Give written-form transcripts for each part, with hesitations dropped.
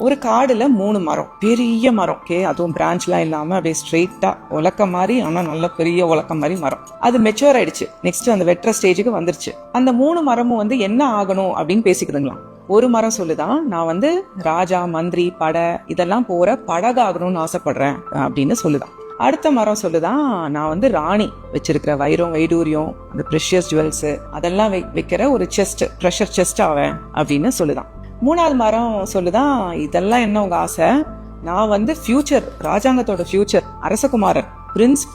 ஒரு காடுல 3 மரம், பெரிய மரம். அதுவும் பிரான்ச்லாம் இல்லாம அப்படியே ஸ்ட்ரெயிட்டா உலக்க மாதிரி, ஆனா நல்ல பெரிய உலக்க மாதிரி மரம். அது மெச்சூர் ஆயிடுச்சு. நெக்ஸ்ட் அந்த வெட்டுற ஸ்டேஜுக்கு வந்துருச்சு. அந்த 3 மரமும் என்ன ஆகணும் அப்படின்னு பேசிக்கிறதுங்களாம். ஒரு மரம் சொல்லுதான், நான் ராஜா, மந்திரி, படை இதெல்லாம் போற படகாகணும்னு ஆசைப்படுறேன் அப்படின்னு சொல்லுதான். அடுத்த மரம் சொல்லுதான், நான் ராணி வச்சிருக்கிற வைரம், வைடூரியம், அந்த ப்ரெஷியஸ் ஜுவல்ஸ் அதெல்லாம் வைக்கிற ஒரு செஸ்ட், ட்ரெஷர் செஸ்ட் ஆவேன் அப்படின்னு சொல்லுதான். 3வது மரம் சொல்லுதான், இதெல்லாம் என்ன உங்க ஆசை, நான் ஃபியூச்சர், ராஜாங்கத்தோட ஃபியூச்சர், அரசகுமாரர், பிரின்ஸ்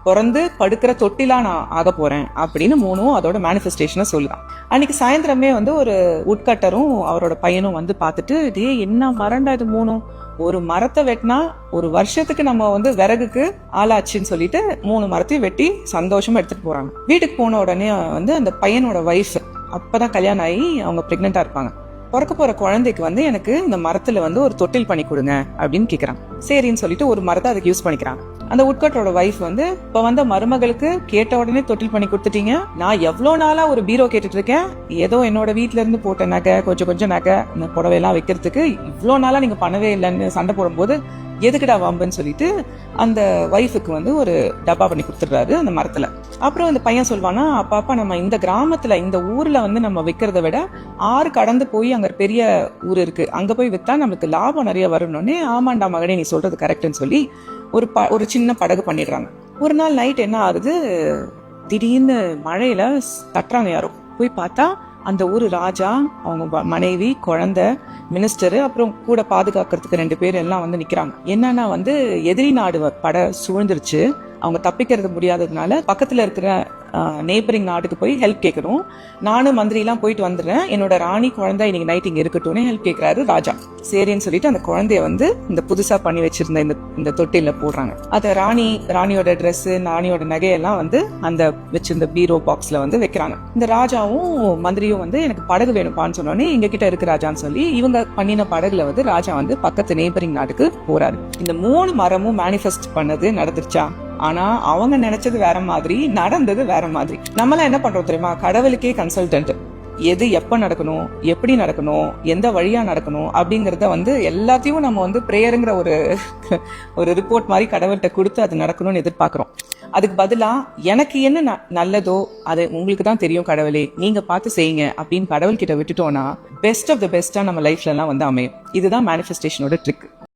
பிறந்து படுக்கிற தொட்டிலா நான் ஆக போறேன் அப்படின்னு 3ம் அதோட மேனிஃபெஸ்டேஷனை சொல்லுதான். அன்னைக்கு சாயந்தரமே ஒரு உட்கட்டரும் அவரோட பையனும் பார்த்துட்டு, டே என்ன மரண்டா இது 3ம், ஒரு மரத்தை வெட்டினா ஒரு வருஷத்துக்கு நம்ம விறகுக்கு ஆளாச்சுன்னு சொல்லிட்டு 3 மரத்தையும் வெட்டி சந்தோஷமா எடுத்துட்டு போறாங்க. வீட்டுக்கு போன உடனே அந்த பையனோட வைஃப், அப்பதான் கல்யாணம் ஆகி அவங்க பிரெக்னெண்டா இருப்பாங்க. பிறக்க போற குழந்தைக்கு எனக்கு இந்த மரத்துல ஒரு தொட்டில் பண்ணி கொடுங்க அப்படின்னு கேக்குறாங்க. சரின்னு சொல்லிட்டு ஒரு மரத்தை அதுக்கு யூஸ் பண்ணிக்கிறாங்க. அந்த உட்கட்டரோட வைஃப் இப்ப மருமகளுக்கு கேட்ட உடனே தொட்டில் பண்ணி கொடுத்துட்டீங்க, நான் எவ்வளவு நாளா ஒரு பீரோ கேட்டுட்டு இருக்கேன், ஏதோ என்னோட வீட்டுல இருந்து போட்ட நகை, கொஞ்சம் நகை, இந்த புடவையெல்லாம் வைக்கிறதுக்கு இவ்வளவு நாளா நீங்க பண்ணவே இல்லைன்னு சண்டை போடும்போது எதுக்குடா வம்புன்னு சொல்லிட்டு அந்த வைஃபுக்கு ஒரு டப்பா பண்ணி கொடுத்துடுறாரு அந்த மரத்துல. அப்புறம் அந்த பையன் சொல்வானா, அப்பா நம்ம இந்த கிராமத்துல, இந்த ஊர்ல நம்ம விற்கிறத விட ஆறு கடந்து போய் அங்க பெரிய ஊர் இருக்கு, அங்க போய் வித்தா நம்மளுக்கு லாபம் நிறைய வரணும்னே, ஆமாண்டா மகனே நீ சொல்றது கரெக்ட்னு சொல்லி ஒரு சின்ன படகு பண்ணிடுறாங்க. ஒரு நாள் நைட் என்ன ஆகுது, திடீர்னு மழையில தட்டுறாங்க யாரோ. போய் பார்த்தா அந்த ஊரு ராஜா, அவங்க மனைவி, குழந்தை, மினிஸ்டரு, அப்புறம் கூட பாதுகாக்கிறதுக்கு 2 பேர் எல்லாம் நிக்கிறாங்க. என்னன்னா எதிரி நாடு படை சூழ்ந்துருச்சு, அவங்க தப்பிக்கிறது முடியாததுனால பக்கத்துல இருக்கிற நெய்பரிங் நாட்டுக்கு போய் ஹெல்ப் கேட்கணும். நானும் மந்திரி எல்லாம் போயிட்டு வந்துடுறேன், என்னோட ராணி குழந்தை இன்னைக்கு நைட் இங்க இருக்கட்டும்னு ஹெல்ப் கேட்கிறாரு ராஜா. சரின்னு சொல்லிட்டு அந்த குழந்தைய இந்த புதுசா பண்ணி வச்சிருந்த இந்த தொட்டில போடுறாங்க. அத ராணியோட ட்ரெஸ், ராணியோட நகையெல்லாம் அந்த வச்சிருந்த பீரோ பாக்ஸ்ல வைக்கிறாங்க. இந்த ராஜாவும் மந்திரியும் எனக்கு படகு வேணும்பான்னு சொன்னோடனே எங்க கிட்ட இருக்கு ராஜான்னு சொல்லி இவங்க பண்ணின படகுல ராஜா பக்கத்து நெய்பரிங் நாட்டுக்கு போறாரு. இந்த 3 மரமும் மேனிஃபெஸ்ட் பண்ணது நடந்துருச்சா? ஆனா அவங்க நினைச்சது வேற மாதிரி, நடந்தது வேற மாதிரி. நம்மளாம் என்ன பண்றோம் தெரியுமா, கடவுளுக்கே கன்சல்டன்ட். எது எப்ப நடக்கணும், எப்படி நடக்கணும், எந்த வழியா நடக்கணும் அப்படிங்கறத எல்லாத்தையும் நம்ம பிரேயருங்கிற ஒரு ரிப்போர்ட் மாதிரி கடவுள்கிட்ட கொடுத்து அது நடக்கணும்னு எதிர்பார்க்கிறோம். அதுக்கு பதிலா எனக்கு என்ன நல்லதோ அது உங்களுக்கு தான் தெரியும் கடவுளே, நீங்க பார்த்து செய்யுங்க அப்படின்னு கடவுள் கிட்ட விட்டுட்டோம்னா பெஸ்ட் ஆஃப் த பெஸ்டா நம்ம லைஃப்ல எல்லாம் அமையும். இதுதான் மேனிஃபெஸ்டேஷனோட ட்ரிக்.